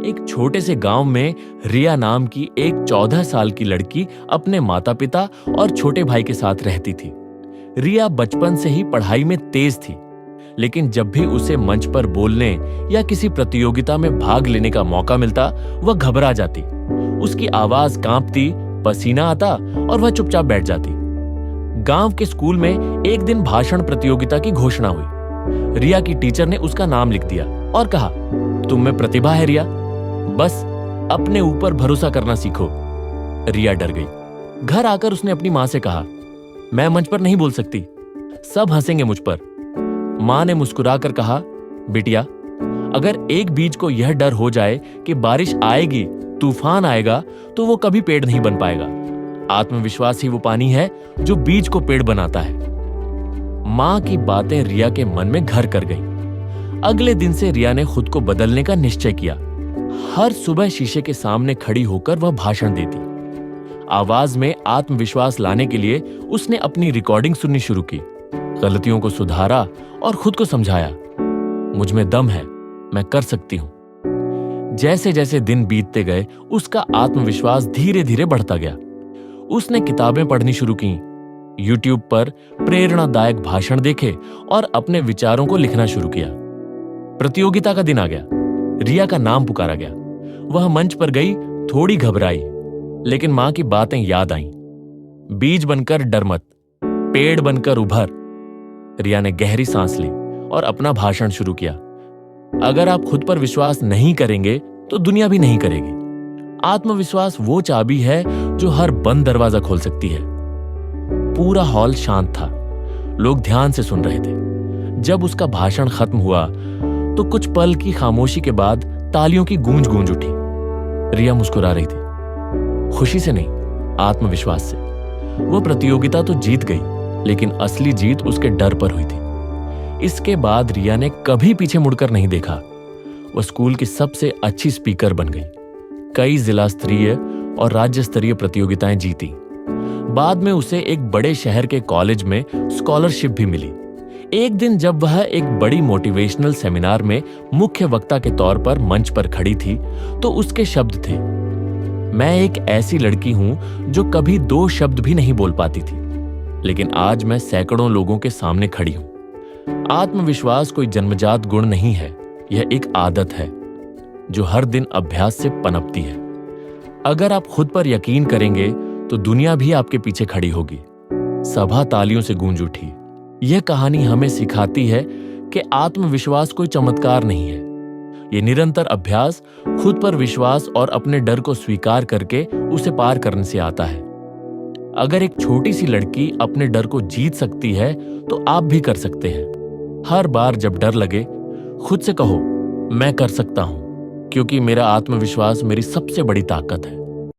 एक छोटे से गांव में रिया नाम की एक 14 साल की लड़की अपने माता पिता और छोटे भाई के साथ रहती थी। रिया बचपन से ही पढ़ाई में तेज थी, लेकिन जब भी उसे मंच पर बोलने या किसी प्रतियोगिता में भाग लेने का मौका मिलता, वह घबरा जाती। उसकी आवाज कांपती, पसीना आता और वह चुपचाप बैठ जाती। गांव के स्कूल में एक दिन भाषण प्रतियोगिता की घोषणा हुई। रिया की टीचर ने उसका नाम लिख दिया और कहा, तुम में प्रतिभा है रिया, बस अपने ऊपर भरोसा करना सीखो। रिया डर गई। घर आकर उसने अपनी मां से कहा, मैं मंच पर नहीं बोल सकती, सब हंसेंगे मुझ पर। मां ने मुस्कुराकर कहा, बिटिया, अगर एक बीज को यह डर हो जाए कि बारिश आएगी, तूफान आएगा, तो वो कभी पेड़ नहीं बन पाएगा। आत्मविश्वास ही वो पानी है जो बीज को पेड़ बनाता है। मां की बातें रिया के मन में घर कर गईं। अगले दिन से रिया ने खुद को बदलने का निश्चय किया। हर सुबह शीशे के सामने खड़ी होकर वह भाषण देती। आवाज में आत्मविश्वास लाने के लिए उसने अपनी रिकॉर्डिंग सुननी शुरू की, गलतियों को सुधारा और खुद को समझाया, मुझ में दम है, मैं कर सकती हूं। जैसे जैसे दिन बीतते गए, उसका आत्मविश्वास धीरे धीरे बढ़ता गया। उसने किताबें पढ़नी शुरू की, यूट्यूब पर प्रेरणादायक भाषण देखे और अपने विचारों को लिखना शुरू किया। प्रतियोगिता का दिन आ गया। रिया का नाम पुकारा गया। वह मंच पर गई, थोड़ी घबराई, लेकिन मां की बातें याद आईं। बीज बनकर डर मत, पेड़ बनकर उभर। रिया ने गहरी सांस ली और अपना भाषण शुरू किया। अगर आप खुद पर विश्वास नहीं करेंगे तो दुनिया भी नहीं करेगी। आत्मविश्वास वो चाबी है जो हर बंद दरवाजा खोल सकती है। पूरा हॉल शांत था। लोग ध्यान से सुन रहे थे। जब उसका भाषण खत्म हुआ तो कुछ पल की खामोशी के बाद तालियों की गूंज गूंज उठी। रिया मुस्कुरा रही थी, खुशी से नहीं, आत्मविश्वास से। वो प्रतियोगिता तो जीत गई, लेकिन असली जीत उसके डर पर हुई थी। इसके बाद रिया ने कभी पीछे मुड़कर नहीं देखा। वह स्कूल की सबसे अच्छी स्पीकर बन गई। कई जिला स्तरीय और राज्य स्तरीय प्रतियोगिताएं जीती। बाद में उसे एक बड़े शहर के कॉलेज में स्कॉलरशिप भी मिली। एक दिन जब वह एक बड़ी मोटिवेशनल सेमिनार में मुख्य वक्ता के तौर पर मंच पर खड़ी थी, तो उसके शब्द थे, मैं एक ऐसी लड़की हूं जो कभी 2 शब्द भी नहीं बोल पाती थी, लेकिन आज मैं सैकड़ों लोगों के सामने खड़ी हूं। आत्मविश्वास कोई जन्मजात गुण नहीं है, यह एक आदत है जो हर दिन अभ्यास से पनपती है। अगर आप खुद पर यकीन करेंगे तो दुनिया भी आपके पीछे खड़ी होगी। सभा तालियों से गूंज उठी। यह कहानी हमें सिखाती है कि आत्मविश्वास कोई चमत्कार नहीं है। यह निरंतर अभ्यास, खुद पर विश्वास और अपने डर को स्वीकार करके उसे पार करने से आता है। अगर एक छोटी सी लड़की अपने डर को जीत सकती है तो आप भी कर सकते हैं। हर बार जब डर लगे, खुद से कहो, मैं कर सकता हूं, क्योंकि मेरा आत्मविश्वास मेरी सबसे बड़ी ताकत है।